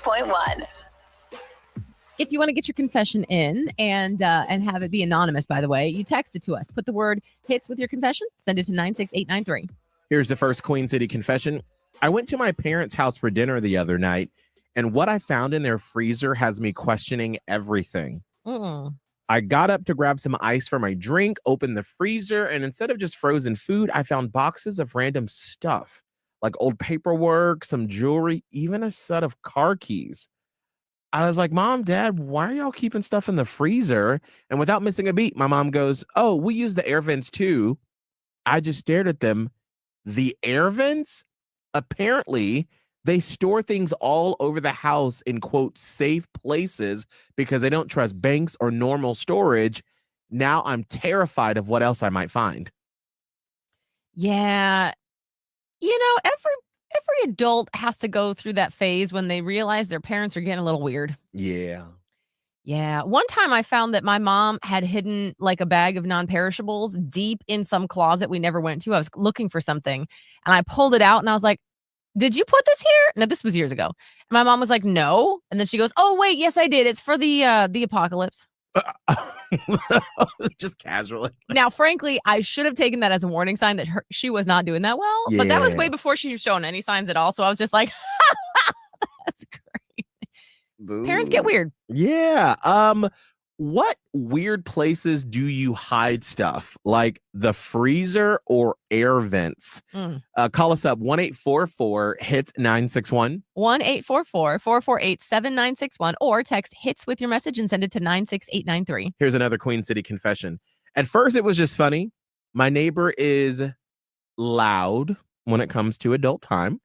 96.1. If you want to get your confession in and have it be anonymous, by the way, you text it to us. Put the word hits with your confession. Send it to 96893. Here's the first Queen City confession. I went to my parents' house for dinner the other night, and what I found in their freezer has me questioning everything. I got up to grab some ice for my drink, opened the freezer, and instead of just frozen food, I found boxes of random stuff, like old paperwork, some jewelry, even a set of car keys. I was like, Mom, Dad, why are y'all keeping stuff in the freezer? And without missing a beat, my mom goes, oh, we use the air vents too. I just stared at them. The air vents? Apparently, they store things all over the house in, quote, safe places because they don't trust banks or normal storage. Now I'm terrified of what else I might find. Yeah. You know, every adult has to go through that phase when they realize their parents are getting a little weird. Yeah. Yeah. One time I found that my mom had hidden like a bag of non-perishables deep in some closet we never went to. I was looking for something and I pulled it out and I was like, did you put this here? No, this was years ago. And my mom was like, no. And then she goes, oh, wait, yes, I did. It's for the apocalypse. Just casually. Now, frankly, I should have taken that as a warning sign that she was not doing that well. Yeah. But that was way before she was showing any signs at all. So I was just like, that's great. Ooh. Parents get weird. Yeah. What weird places do you hide stuff, like the freezer or air vents? Call us up 1-844-HITS-961. 1-844-448-7961 or text HITS with your message and send it to 96893. Here's another Queen City confession. At first, it was just funny. My neighbor is loud when it comes to adult time.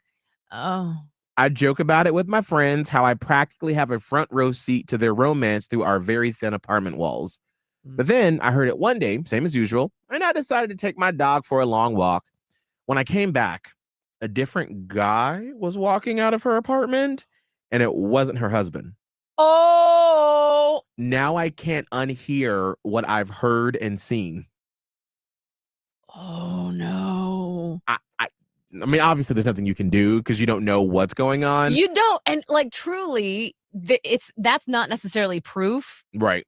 Oh. I joke about it with my friends, how I practically have a front row seat to their romance through our very thin apartment walls. But then I heard it one day, same as usual, and I decided to take my dog for a long walk. When I came back, a different guy was walking out of her apartment, and it wasn't her husband. Oh! Now I can't unhear what I've heard and seen. Oh, no. I mean, obviously, there's nothing you can do because you don't know what's going on. You don't. And like, truly, that's not necessarily proof. Right.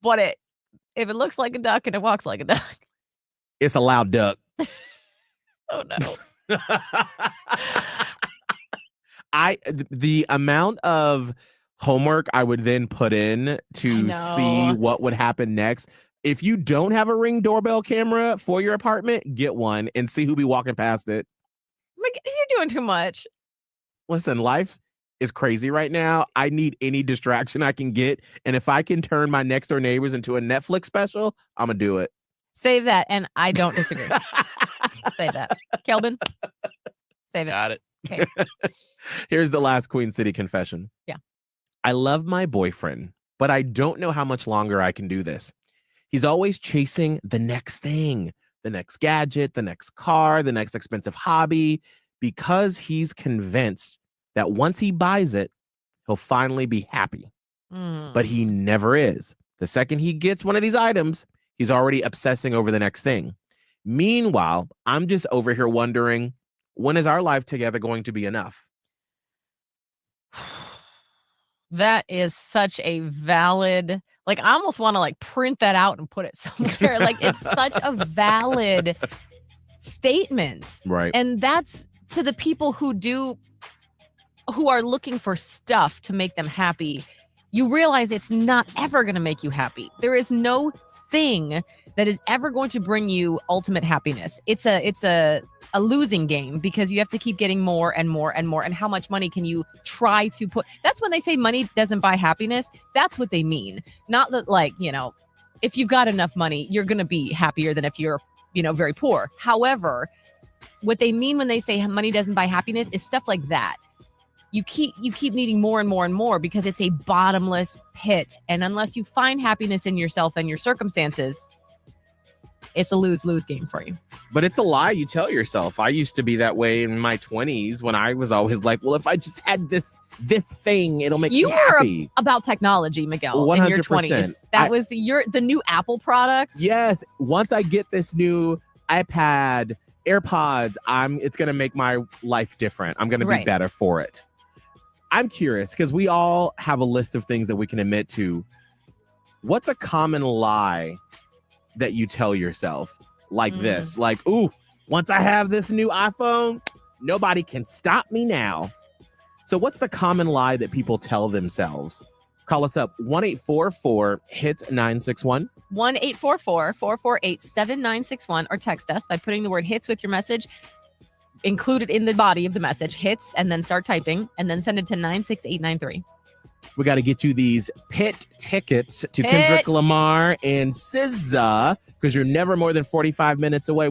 But if it looks like a duck and it walks like a duck. It's a loud duck. Oh, no. The amount of homework I would then put in to see what would happen next. If you don't have a Ring doorbell camera for your apartment, get one and see who be walking past it. You're doing too much. Listen, life is crazy right now. I need any distraction I can get. And if I can turn my next door neighbors into a Netflix special, I'm going to do it. Save that. And I don't disagree. Save that. Kelvin, save it. Got it. Okay. Here's the last Queen City confession. Yeah. I love my boyfriend, but I don't know how much longer I can do this. He's always chasing the next thing, the next gadget, the next car, the next expensive hobby, because he's convinced that once he buys it, he'll finally be happy. But he never is. The second he gets one of these items, he's already obsessing over the next thing. Meanwhile, I'm just over here wondering, when is our life together going to be enough? That is such a valid, like, I almost want to like print that out and put it somewhere. Like, it's such a valid statement. Right. And that's to the people who are looking for stuff to make them happy. You realize it's not ever going to make you happy. There is no thing that is ever going to bring you ultimate happiness. It's a losing game because you have to keep getting more and more and more. And how much money can you try to put? That's when they say money doesn't buy happiness. That's what they mean. Not that, like, you know, if you've got enough money, you're going to be happier than if you're, you know, very poor. However, what they mean when they say money doesn't buy happiness is stuff like that. You keep needing more and more and more because it's a bottomless pit. And unless you find happiness in yourself and your circumstances, it's a lose-lose game for you. But it's a lie you tell yourself. I used to be that way in my 20s when I was always like, well, if I just had this thing, it'll make me happy. You were about technology, Miguel, 100%. in your 20s. That was the new Apple product. Yes. Once I get this new iPad, AirPods, it's going to make my life different. I'm going to be better for it. I'm curious because we all have a list of things that we can admit to. What's a common lie that you tell yourself like this? Like, ooh, once I have this new iPhone, nobody can stop me now. So what's the common lie that people tell themselves? Call us up 1-844-HIT-961. 1-844-448-7961 or text us by putting the word hits with your message included in the body of the message, hits, and then start typing and then send it to 96893. We got to get you these pit tickets to Kendrick Lamar and SZA because you're never more than 45 minutes away.